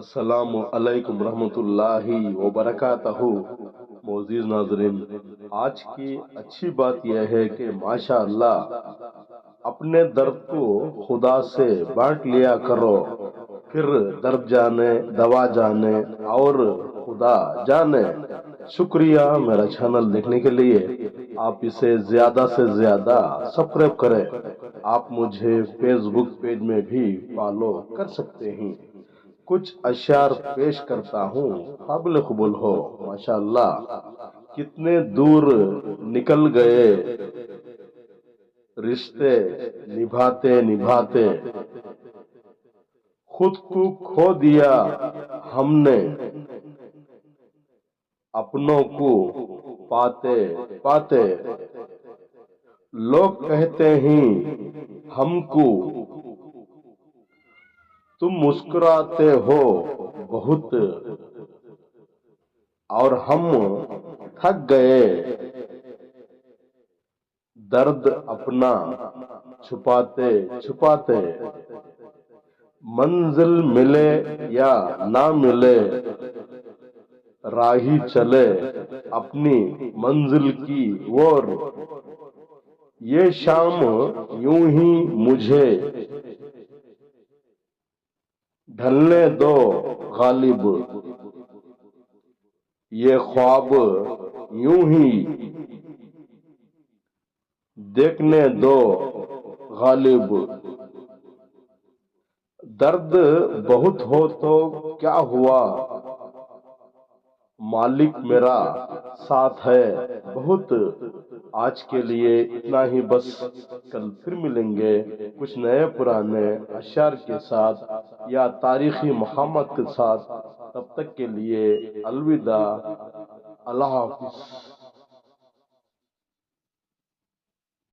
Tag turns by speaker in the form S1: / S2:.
S1: السلام علیکم ورحمۃ اللہ وبرکاتہ۔ معزز ناظرین، آج کی اچھی بات یہ ہے کہ ماشاء اللہ اپنے درد کو خدا سے بانٹ لیا کرو، پھر درد جانے دوا جانے اور خدا جانے۔ شکریہ میرا چینل دیکھنے کے لیے۔ آپ اسے زیادہ سے زیادہ سبسکرائب کریں۔ آپ مجھے فیس بک پیج میں بھی فالو کر سکتے ہیں۔ کچھ اشعار پیش کرتا ہوں، قابل قبول ہو۔ ماشاءاللہ کتنے دور نکل گئے رشتے نبھاتے نبھاتے، خود کو کھو دیا ہم نے اپنوں کو پاتے پاتے۔ لوگ کہتے ہیں ہم کو تم مسکراتے ہو بہت، اور ہم تھک گئے درد اپنا چھپاتے چھپاتے۔ منزل ملے یا نہ ملے راہی چلے اپنی منزل کی اور، یہ شام یوں ہی مجھے ڈھلنے دو غالب، یہ خواب یوں ہی دیکھنے دو غالب۔ درد بہت ہو تو کیا ہوا، مالک میرا ساتھ ہے بہت۔ آج کے لیے اتنا ہی بس، کل پھر ملیں گے کچھ نئے پرانے اشعار کے ساتھ یا تاریخی مقامات کے ساتھ۔ تب تک کے لیے الوداع، اللہ حافظ۔